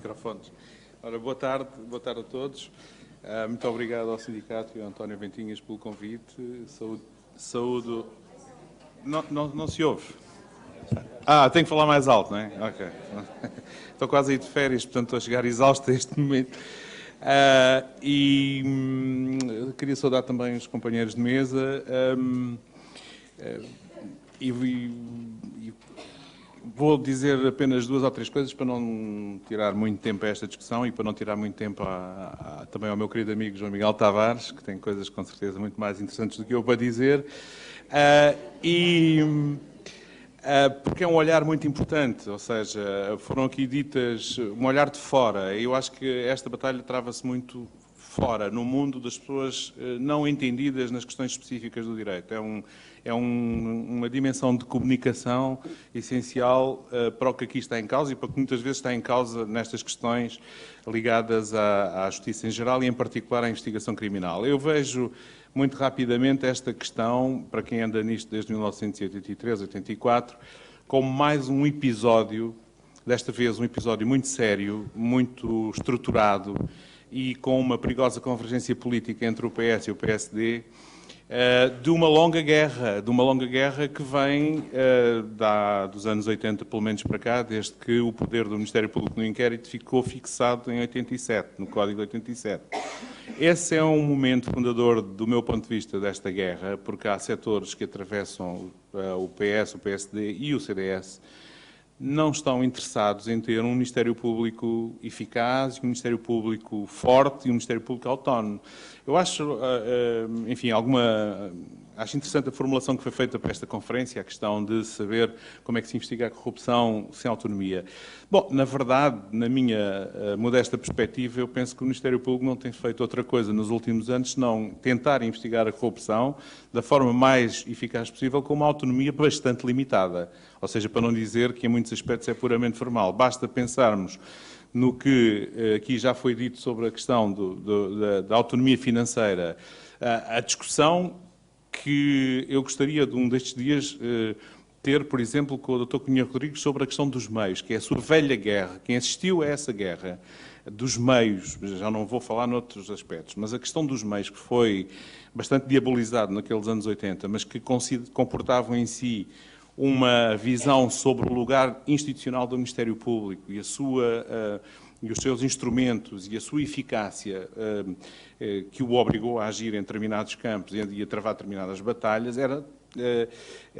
microfones. Ora, boa tarde a todos. Muito obrigado ao sindicato e ao António Ventinhas pelo convite. Saúdo. Não se ouve? Tenho que falar mais alto, não é? Ok. Estou quase a ir de férias, portanto estou a chegar exausto a este momento. Queria saudar também os companheiros de mesa. Vou dizer apenas 2 ou 3 coisas para não tirar muito tempo a esta discussão e para não tirar muito tempo também ao meu querido amigo João Miguel Tavares, que tem coisas com certeza muito mais interessantes do que eu para dizer. Porque é um olhar muito importante, ou seja, foram aqui ditas um olhar de fora. Eu acho que esta batalha trava-se muito fora, no mundo das pessoas não entendidas nas questões específicas do direito. É uma dimensão de comunicação essencial para o que aqui está em causa e para o que muitas vezes está em causa nestas questões ligadas à justiça em geral e, em particular, à investigação criminal. Eu vejo muito rapidamente esta questão, para quem anda nisto desde 1983, 84, como mais um episódio, desta vez um episódio muito sério, muito estruturado e com uma perigosa convergência política entre o PS e o PSD, de uma longa guerra que vem dos anos 80, pelo menos para cá, desde que o poder do Ministério Público no inquérito ficou fixado em 87, no Código de 87. Esse é um momento fundador, do meu ponto de vista, desta guerra, porque há setores que atravessam o PS, o PSD e o CDS, não estão interessados em ter um Ministério Público eficaz, um Ministério Público forte e um Ministério Público autónomo. Eu acho, enfim, acho interessante a formulação que foi feita para esta conferência, a questão de saber como é que se investiga a corrupção sem autonomia. Bom, na verdade, na minha modesta perspectiva, eu penso que o Ministério Público não tem feito outra coisa nos últimos anos senão tentar investigar a corrupção da forma mais eficaz possível, com uma autonomia bastante limitada. Ou seja, para não dizer que em muitos aspectos é puramente formal. Basta pensarmos no que aqui já foi dito sobre a questão da autonomia financeira, a discussão que eu gostaria de um destes dias ter, por exemplo, com o Dr. Cunha Rodrigues sobre a questão dos meios, que é a sua velha guerra, quem assistiu a essa guerra dos meios, já não vou falar noutros aspectos, mas a questão dos meios que foi bastante diabolizado naqueles anos 80, mas que comportavam em si uma visão sobre o lugar institucional do Ministério Público e e os seus instrumentos e a sua eficácia que o obrigou a agir em determinados campos e a travar determinadas batalhas, era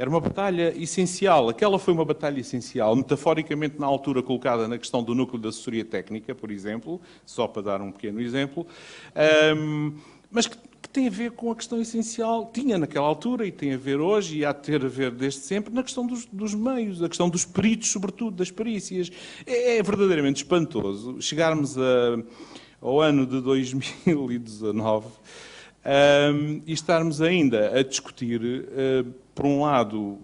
uma batalha essencial. Aquela foi uma batalha essencial, metaforicamente na altura colocada na questão do núcleo da assessoria técnica, por exemplo, só para dar um pequeno exemplo, mas que tem a ver com a questão essencial, tinha naquela altura e tem a ver hoje e há de ter a ver desde sempre, na questão dos meios, a questão dos peritos, sobretudo, das perícias. É verdadeiramente espantoso chegarmos ao ano de 2019 e estarmos ainda a discutir, por um lado,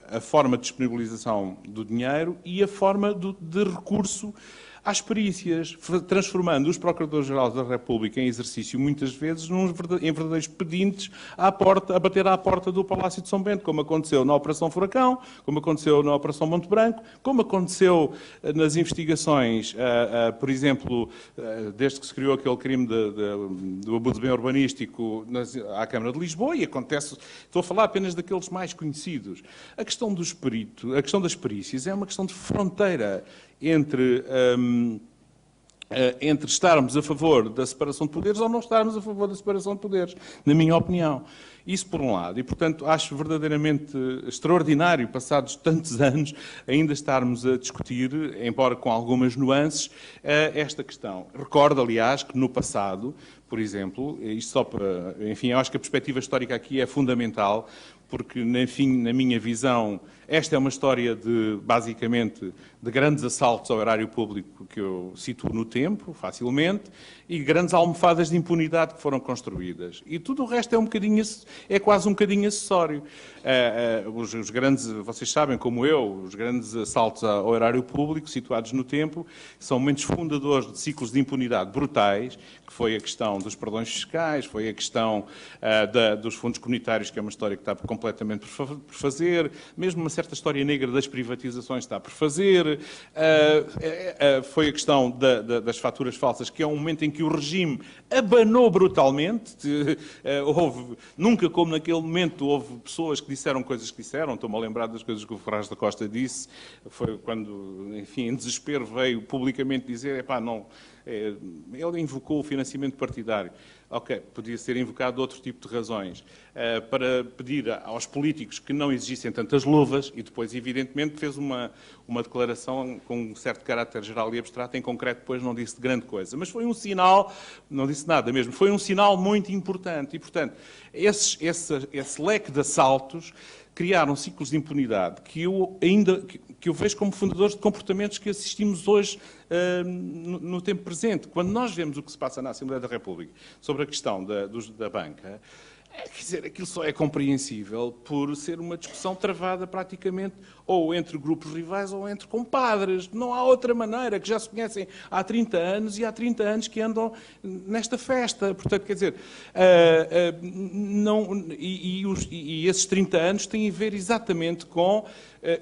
a forma de disponibilização do dinheiro e a forma de recurso às perícias, transformando os Procuradores-Gerais da República em exercício, muitas vezes, em verdadeiros pedintes a bater à porta do Palácio de São Bento, como aconteceu na Operação Furacão, como aconteceu na Operação Monte Branco, como aconteceu nas investigações, por exemplo, desde que se criou aquele crime do abuso bem urbanístico à Câmara de Lisboa, e acontece, estou a falar apenas daqueles mais conhecidos. A questão dos peritos, a questão das perícias é uma questão de fronteira entre estarmos a favor da separação de poderes ou não estarmos a favor da separação de poderes, na minha opinião. Isso por um lado. E, portanto, acho verdadeiramente extraordinário, passados tantos anos, ainda estarmos a discutir, embora com algumas nuances, esta questão. Recordo, aliás, que no passado, por exemplo, isto só para... Enfim, eu acho que a perspectiva histórica aqui é fundamental, porque, enfim, na minha visão, esta é uma história basicamente, de grandes assaltos ao erário público que eu situo no tempo, facilmente, e grandes almofadas de impunidade que foram construídas. E tudo o resto é quase um bocadinho acessório. Os grandes, vocês sabem, como eu, os grandes assaltos ao erário público, situados no tempo, são momentos fundadores de ciclos de impunidade brutais, que foi a questão dos perdões fiscais, foi a questão dos fundos comunitários, que é uma história que está completamente completamente por fazer, mesmo uma certa história negra das privatizações está por fazer, foi a questão das faturas falsas, que é um momento em que o regime abanou brutalmente, nunca como naquele momento houve pessoas que disseram coisas que disseram, estou-me a lembrar das coisas que o Ferraz da Costa disse, foi quando, enfim, em desespero veio publicamente dizer, não, ele invocou o financiamento partidário. Ok, podia ser invocado de outro tipo de razões, para pedir aos políticos que não exigissem tantas luvas e depois, evidentemente, fez uma declaração com um certo caráter geral e abstrato, em concreto depois não disse grande coisa. Mas foi um sinal, não disse nada mesmo, foi um sinal muito importante e, portanto, esse leque de assaltos criaram ciclos de impunidade que eu vejo como fundadores de comportamentos que assistimos hoje no tempo presente. Quando nós vemos o que se passa na Assembleia da República sobre a questão da banca, quer dizer, aquilo só é compreensível por ser uma discussão travada praticamente ou entre grupos rivais ou entre compadres. Não há outra maneira, que já se conhecem há 30 anos e há 30 anos que andam nesta festa. Portanto, quer dizer, e esses 30 anos têm a ver exatamente com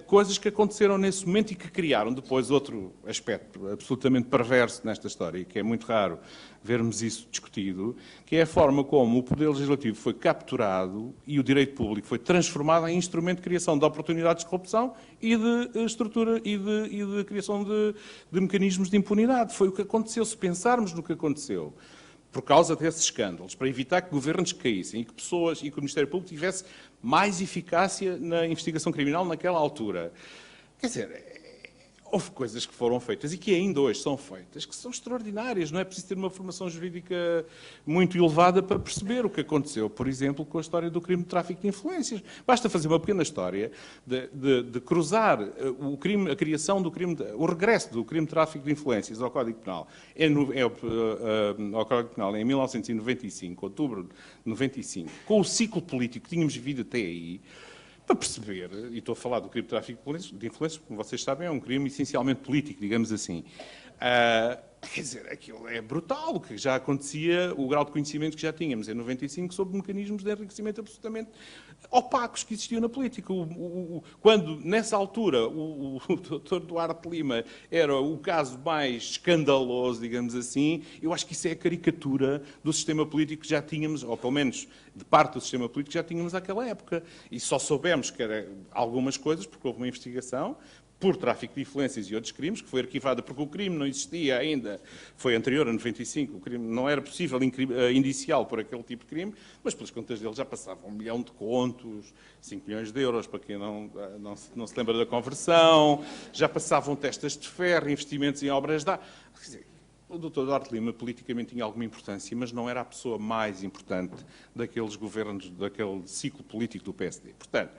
coisas que aconteceram nesse momento e que criaram depois outro aspecto absolutamente perverso nesta história, e que é muito raro vermos isso discutido, que é a forma como o Poder Legislativo foi capturado e o direito público foi transformado em instrumento de criação de oportunidades de corrupção e de estrutura e de criação de mecanismos de impunidade. Foi o que aconteceu. Se pensarmos no que aconteceu, por causa desses escândalos, para evitar que governos caíssem e que pessoas e que o Ministério Público tivesse mais eficácia na investigação criminal naquela altura. Quer dizer, houve coisas que foram feitas e que ainda hoje são feitas, que são extraordinárias. Não é preciso ter uma formação jurídica muito elevada para perceber o que aconteceu, por exemplo, com a história do crime de tráfico de influências. Basta fazer uma pequena história de cruzar o crime, a criação do crime, o regresso do crime de tráfico de influências ao Código Penal, ao Código Penal em 1995, outubro de 95, com o ciclo político que tínhamos vivido até aí, para perceber, e estou a falar do crime de tráfico de influências, como vocês sabem, é um crime essencialmente político, digamos assim. Quer dizer, aquilo é brutal, o que já acontecia, o grau de conhecimento que já tínhamos em 95 sobre mecanismos de enriquecimento absolutamente opacos que existiam na política. Quando, nessa altura, o Dr. Duarte Lima era o caso mais escandaloso, digamos assim, eu acho que isso é a caricatura do sistema político que já tínhamos, ou pelo menos de parte do sistema político que já tínhamos naquela época. E só soubemos que era algumas coisas, porque houve uma investigação por tráfico de influências e outros crimes, que foi arquivada porque o crime não existia ainda, foi anterior a 95, o crime não era possível indiciá-lo por aquele tipo de crime, mas pelas contas dele já passavam 1 milhão de contos, 5 milhões de euros, para quem não se lembra da conversão, já passavam testas de ferro, investimentos em obras de arte. Quer dizer, o Dr. Duarte Lima politicamente tinha alguma importância, mas não era a pessoa mais importante daqueles governos, daquele ciclo político do PSD. Portanto,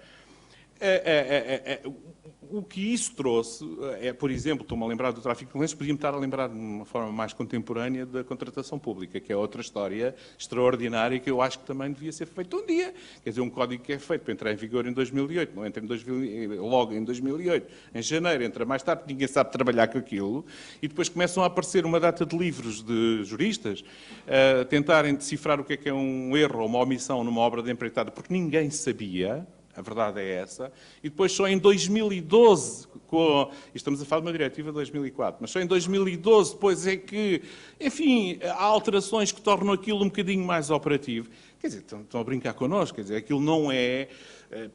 o que isso trouxe por exemplo, estou-me a lembrar do tráfico de influências, podia-me estar a lembrar de uma forma mais contemporânea da contratação pública, que é outra história extraordinária que eu acho que também devia ser feita um dia. Quer dizer, um código que é feito para entrar em vigor em 2008, não entra logo em 2008, em janeiro, entra mais tarde, ninguém sabe trabalhar com aquilo, e depois começam a aparecer uma data de livros de juristas a tentarem decifrar o que é um erro ou uma omissão numa obra de empreitada, porque ninguém sabia. A verdade é essa. E depois só em 2012, estamos a falar de uma diretiva de 2004, mas só em 2012 depois é que, enfim, há alterações que tornam aquilo um bocadinho mais operativo. Quer dizer, estão a brincar connosco, quer dizer, aquilo não é...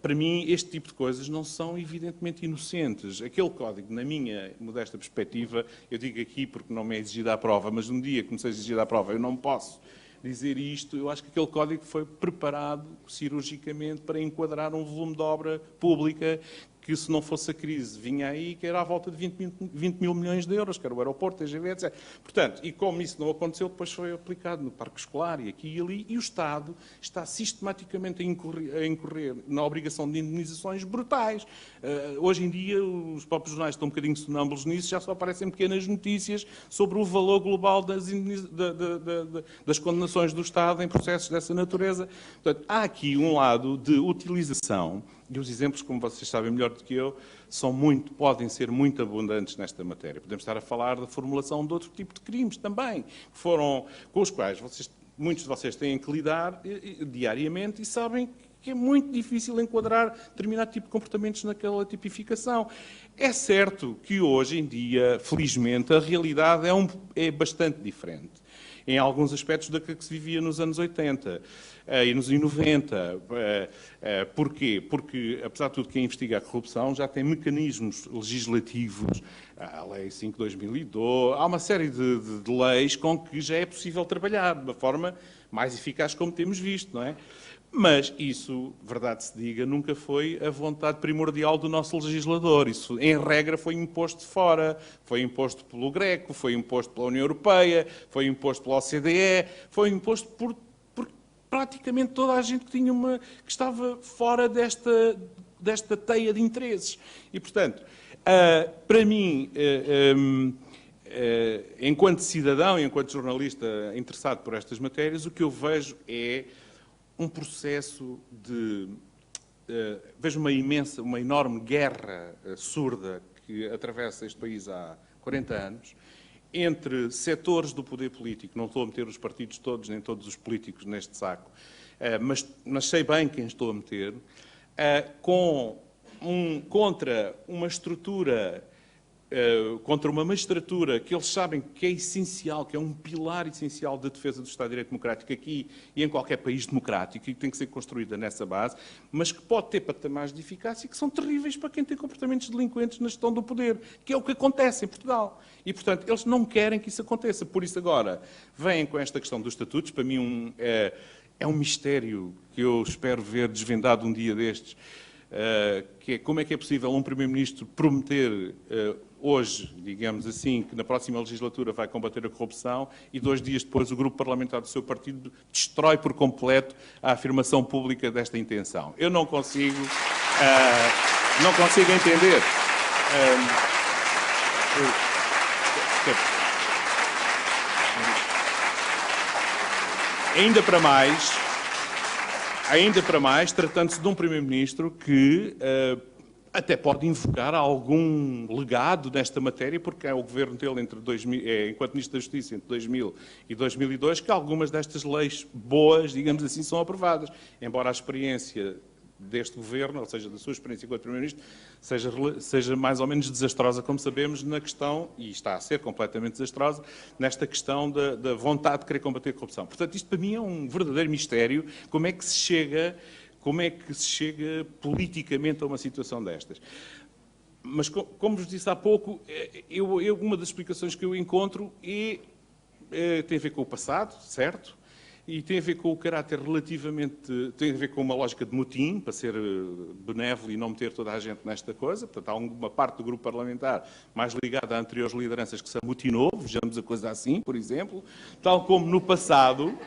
Para mim, este tipo de coisas não são evidentemente inocentes. Aquele código, na minha modesta perspectiva, eu digo aqui porque não me é exigida a prova, mas um dia que me seja exigida a prova, eu não posso dizer isto, eu acho que aquele código foi preparado cirurgicamente para enquadrar um volume de obra pública que, se não fosse a crise, vinha aí, que era à volta de 20 mil milhões de euros, que era o aeroporto, TGV, etc. Portanto, e como isso não aconteceu, depois foi aplicado no parque escolar e aqui e ali, e o Estado está sistematicamente a incorrer na obrigação de indemnizações brutais. Hoje em dia, os próprios jornais estão um bocadinho sonâmbulos nisso, já só aparecem pequenas notícias sobre o valor global das condenações do Estado em processos dessa natureza. Portanto, há aqui um lado de utilização. E os exemplos, como vocês sabem melhor do que eu, podem ser muito abundantes nesta matéria. Podemos estar a falar da formulação de outro tipo de crimes também, com os quais muitos de vocês têm que lidar diariamente e sabem que é muito difícil enquadrar determinado tipo de comportamentos naquela tipificação. É certo que hoje em dia, felizmente, a realidade é bastante diferente em alguns aspectos da que se vivia nos anos 80 e nos anos 90. Porquê? Porque, apesar de tudo, quem investiga a corrupção já tem mecanismos legislativos, a Lei 5/2012, há uma série de leis com que já é possível trabalhar de uma forma mais eficaz, como temos visto, não é? Mas isso, verdade se diga, nunca foi a vontade primordial do nosso legislador. Isso, em regra, foi imposto de fora. Foi imposto pelo Greco, foi imposto pela União Europeia, foi imposto pela OCDE, foi imposto por praticamente toda a gente que estava fora desta teia de interesses. E, portanto, para mim, enquanto cidadão e enquanto jornalista interessado por estas matérias, o que eu vejo é um processo de... vejo uma enorme guerra surda que atravessa este país há 40 anos, entre setores do poder político, não estou a meter os partidos todos, nem todos os políticos neste saco, mas sei bem quem estou a meter, contra uma estrutura, contra uma magistratura que eles sabem que é essencial, que é um pilar essencial da defesa do Estado de Direito Democrático aqui e em qualquer país democrático e que tem que ser construída nessa base, mas que pode ter patamares de eficácia e que são terríveis para quem tem comportamentos delinquentes na gestão do poder, que é o que acontece em Portugal. E, portanto, eles não querem que isso aconteça. Por isso, agora, vêm com esta questão dos estatutos. Para mim, é um mistério que eu espero ver desvendado um dia destes, que é como é que é possível um Primeiro-Ministro prometer hoje, digamos assim, que na próxima legislatura vai combater a corrupção e 2 dias depois o grupo parlamentar do seu partido destrói por completo a afirmação pública desta intenção. Eu não consigo entender. Ainda para mais, tratando-se de um Primeiro-Ministro que até pode invocar algum legado nesta matéria, porque é o governo dele, enquanto Ministro da Justiça, entre 2000 e 2002, que algumas destas leis boas, digamos assim, são aprovadas. Embora a experiência deste governo, ou seja, da sua experiência enquanto Primeiro-Ministro, seja mais ou menos desastrosa, como sabemos, na questão, e está a ser completamente desastrosa, nesta questão da vontade de querer combater a corrupção. Portanto, isto para mim é um verdadeiro mistério, como é que se chega politicamente a uma situação destas. Mas, como vos disse há pouco, uma das explicações que eu encontro tem a ver com o passado, certo? E tem a ver com o caráter tem a ver com uma lógica de motim, para ser benévolo e não meter toda a gente nesta coisa. Portanto, há uma parte do grupo parlamentar mais ligada a anteriores lideranças que se amotinou, vejamos a coisa assim, por exemplo. Tal como no passado,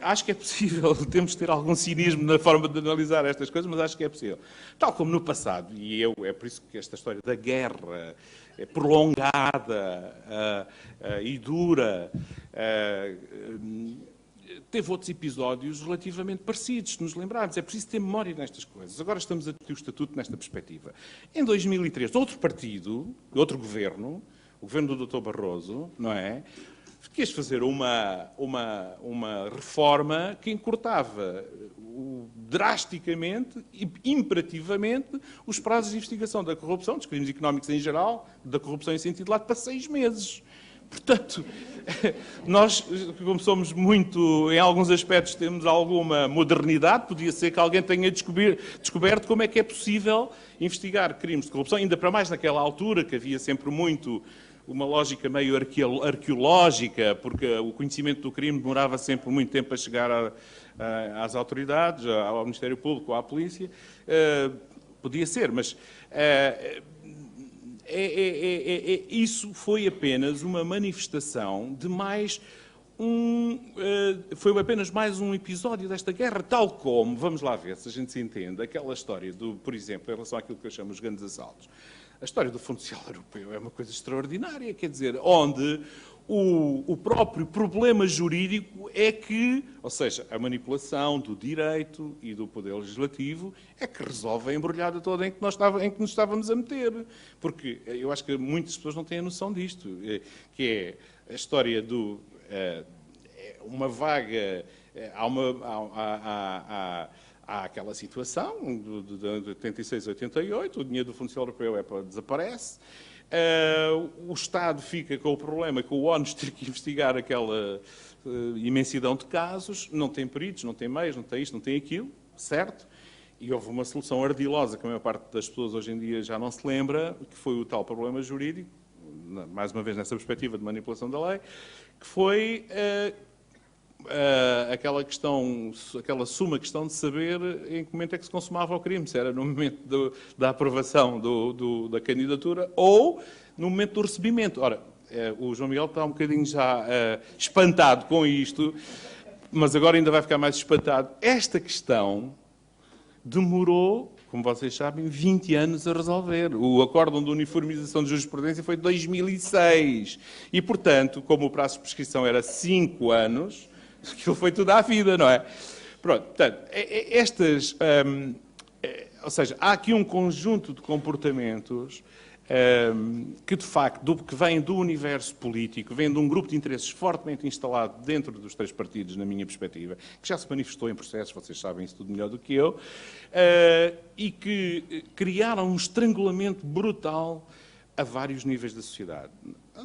acho que é possível, temos de ter algum cinismo na forma de analisar estas coisas, mas acho que é possível. Tal como no passado, e é por isso que esta história da guerra é prolongada e dura, teve outros episódios relativamente parecidos, se nos lembrarmos. É preciso ter memória nestas coisas. Agora estamos a discutir o Estatuto nesta perspectiva. Em 2003, outro partido, outro governo, o governo do Dr. Barroso, não é? Quis fazer uma reforma que encurtava drasticamente e imperativamente os prazos de investigação da corrupção, dos crimes económicos em geral, da corrupção em sentido lato, para 6 meses. Portanto, nós, como somos muito, em alguns aspectos, temos alguma modernidade, podia ser que alguém tenha descoberto como é que é possível investigar crimes de corrupção, ainda para mais naquela altura, que havia sempre uma lógica meio arqueológica, porque o conhecimento do crime demorava sempre muito tempo a chegar às autoridades, ao Ministério Público, à polícia. Podia ser, mas isso foi apenas uma manifestação de foi apenas mais um episódio desta guerra, tal como, vamos lá ver se a gente se entende, aquela história por exemplo, em relação àquilo que eu chamo os grandes assaltos. A história do Fundo Social Europeu é uma coisa extraordinária, quer dizer, onde o próprio problema jurídico é que, ou seja, a manipulação do direito e do poder legislativo é que resolve a embrulhada toda em que nos estávamos a meter. Porque eu acho que muitas pessoas não têm a noção disto, que é a história uma vaga... há aquela situação de 86 a 88, o dinheiro do Fundo Social Europeu desaparece, o Estado fica com o problema que o ONU tem que investigar aquela imensidão de casos, não tem peritos, não tem meios, não tem isto, não tem aquilo, certo? E houve uma solução ardilosa que a maior parte das pessoas hoje em dia já não se lembra, que foi o tal problema jurídico, mais uma vez nessa perspectiva de manipulação da lei, que foi aquela questão, aquela suma questão de saber em que momento é que se consumava o crime, se era no momento da aprovação da candidatura ou no momento do recebimento. Ora, o João Miguel está um bocadinho já espantado com isto, mas agora ainda vai ficar mais espantado. Esta questão demorou, como vocês sabem, 20 anos a resolver. O Acórdão de Uniformização de Jurisprudência foi de 2006. E, portanto, como o prazo de prescrição era 5 anos, aquilo foi tudo à vida, não é? Pronto, portanto, ou seja, há aqui um conjunto de comportamentos que, de facto, que vêm do universo político, vêm de um grupo de interesses fortemente instalado dentro dos 3 partidos, na minha perspectiva, que já se manifestou em processos, vocês sabem isso tudo melhor do que eu, e que criaram um estrangulamento brutal a vários níveis da sociedade.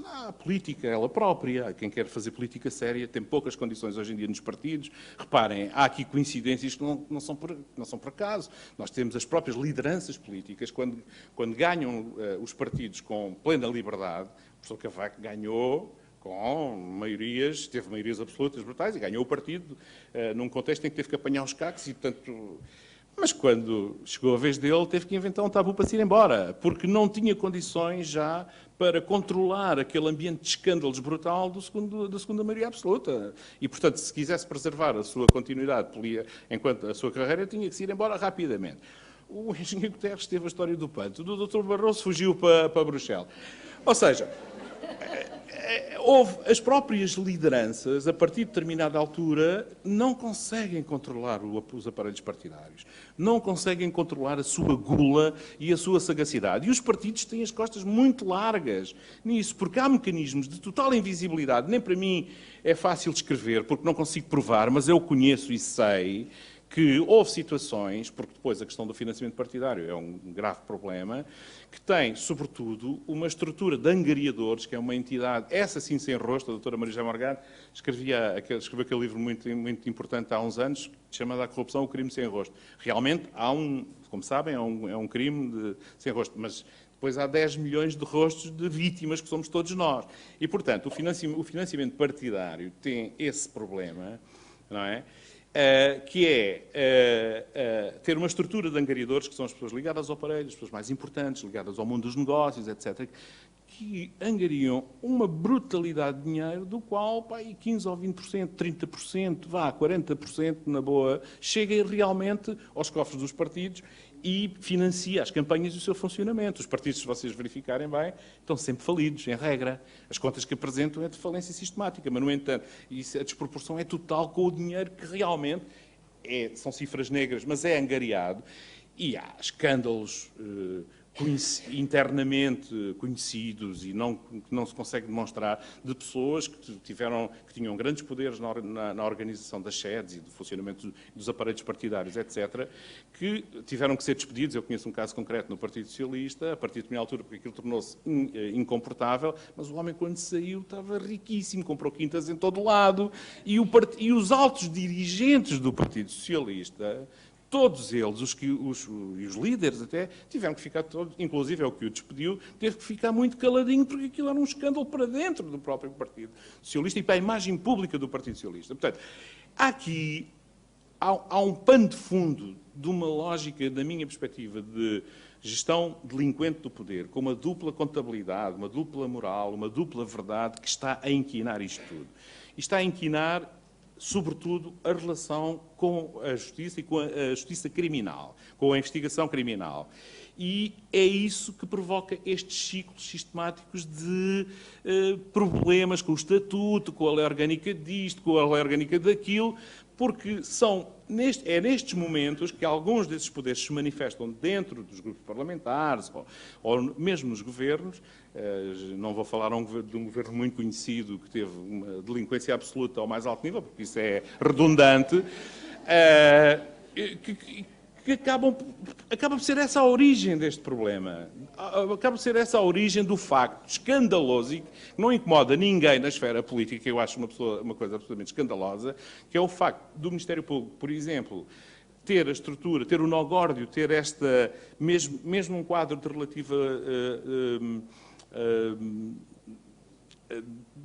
A política, ela própria, quem quer fazer política séria, tem poucas condições hoje em dia nos partidos. Reparem, há aqui coincidências que não são por acaso. Nós temos as próprias lideranças políticas, quando ganham os partidos com plena liberdade, o professor Cavaco ganhou com maiorias, teve maiorias absolutas brutais, e ganhou o partido num contexto em que teve que apanhar os cacos e, portanto... Mas quando chegou a vez dele, teve que inventar um tabu para se ir embora, porque não tinha condições já para controlar aquele ambiente de escândalos brutal da segunda maioria absoluta. E, portanto, se quisesse preservar a sua continuidade enquanto a sua carreira, tinha que se ir embora rapidamente. O engenheiro Guterres teve a história do panto, o Dr. Barroso fugiu para Bruxelas. Ou seja... as próprias lideranças, a partir de determinada altura, não conseguem controlar os aparelhos partidários. Não conseguem controlar a sua gula e a sua sagacidade. E os partidos têm as costas muito largas nisso, porque há mecanismos de total invisibilidade. Nem para mim é fácil descrever, porque não consigo provar, mas eu conheço e sei que houve situações, porque depois a questão do financiamento partidário é um grave problema, que tem, sobretudo, uma estrutura de angariadores, que é uma entidade, essa sim sem rosto, a doutora Maria José Morgado escreveu aquele livro muito, muito importante há uns anos, chamado A Corrupção, o Crime Sem Rosto. Realmente, como sabem, é um crime sem rosto, mas depois há 10 milhões de rostos de vítimas, que somos todos nós. E, portanto, o financiamento partidário tem esse problema, não é? Que é ter uma estrutura de angariadores, que são as pessoas ligadas ao aparelho, as pessoas mais importantes, ligadas ao mundo dos negócios, etc., que angariam uma brutalidade de dinheiro, do qual 15% ou 20%, 30%, 40% na boa, chega realmente aos cofres dos partidos e financia as campanhas e o seu funcionamento. Os partidos, se vocês verificarem bem, estão sempre falidos, em regra. As contas que apresentam é de falência sistemática, mas, no entanto, a desproporção é total com o dinheiro que realmente são cifras negras, mas é angariado. E há escândalos internamente conhecidos e que não se consegue demonstrar, de pessoas que tinham grandes poderes na organização das sedes e do funcionamento dos aparelhos partidários, etc., que tiveram que ser despedidos. Eu conheço um caso concreto no Partido Socialista, a partir de determinada altura, porque aquilo tornou-se incomportável, mas o homem, quando saiu, estava riquíssimo, comprou quintas em todo lado, e os altos dirigentes do Partido Socialista, todos eles, os líderes até, tiveram que ficar todos, inclusive é o que o despediu, teve que ficar muito caladinho, porque aquilo era um escândalo para dentro do próprio Partido Socialista e para a imagem pública do Partido Socialista. Portanto, há um pano de fundo de uma lógica, da minha perspectiva, de gestão delinquente do poder, com uma dupla contabilidade, uma dupla moral, uma dupla verdade, que está a inquinar isto tudo. E está a inquinar, sobretudo, a relação com a justiça e com a justiça criminal, com a investigação criminal. E é isso que provoca estes ciclos sistemáticos de problemas com o estatuto, com a lei orgânica disto, com a lei orgânica daquilo, porque é nestes momentos que alguns desses poderes se manifestam dentro dos grupos parlamentares ou mesmo nos governos. Não vou falar de um governo muito conhecido que teve uma delinquência absoluta ao mais alto nível, porque isso é redundante, que acaba por ser essa a origem deste problema. Acaba por ser essa a origem do facto escandaloso e que não incomoda ninguém na esfera política, que eu acho uma coisa absolutamente escandalosa, que é o facto do Ministério Público, por exemplo, ter a estrutura, ter o nó górdio, ter esta, mesmo um quadro de relativa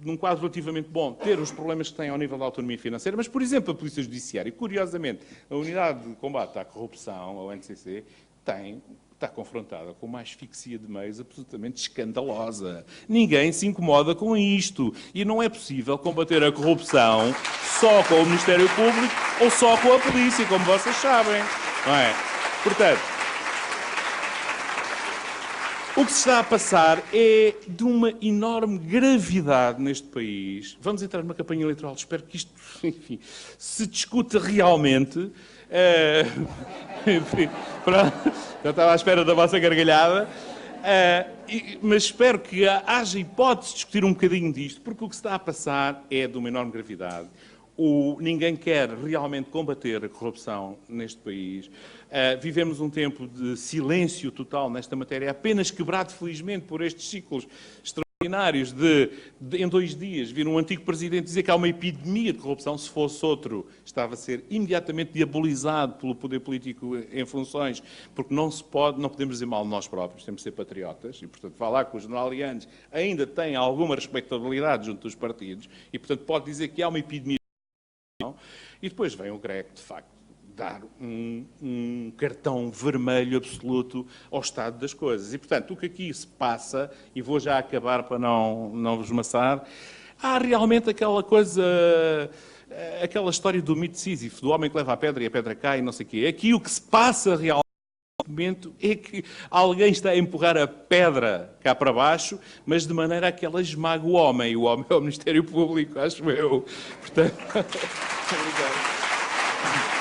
num quadro relativamente bom, ter os problemas que tem ao nível da autonomia financeira, mas, por exemplo, a Polícia Judiciária, curiosamente, a Unidade de Combate à Corrupção, a UNCC, está confrontada com uma asfixia de meios absolutamente escandalosa. Ninguém se incomoda com isto. E não é possível combater a corrupção só com o Ministério Público ou só com a polícia, como vocês sabem. Não é? Portanto, o que se está a passar é de uma enorme gravidade neste país. Vamos entrar numa campanha eleitoral. Espero que isto, enfim, se discuta realmente. Enfim, pronto, já estava à espera da vossa gargalhada. Mas espero que haja hipótese de discutir um bocadinho disto, porque o que se está a passar é de uma enorme gravidade. Ninguém quer realmente combater a corrupção neste país. Vivemos um tempo de silêncio total nesta matéria, apenas quebrado, felizmente, por estes ciclos extraordinários em 2 dias, vir um antigo presidente dizer que há uma epidemia de corrupção. Se fosse outro, estava a ser imediatamente diabolizado pelo poder político em funções, porque não podemos dizer mal de nós próprios, temos de ser patriotas, e, portanto, falar que os generalianos ainda têm alguma respeitabilidade junto dos partidos, e, portanto, pode dizer que há uma epidemia de corrupção, e depois vem o GREC, de facto, dar um cartão vermelho absoluto ao estado das coisas. E, portanto, o que aqui se passa, e vou já acabar para não vos maçar, há realmente aquela coisa, aquela história do mito de Sísifo, do homem que leva a pedra e a pedra cai e não sei o quê. Aqui o que se passa realmente momento é que alguém está a empurrar a pedra cá para baixo, mas de maneira a que ela esmague o homem. O homem é o Ministério Público, acho eu. Portanto, obrigado.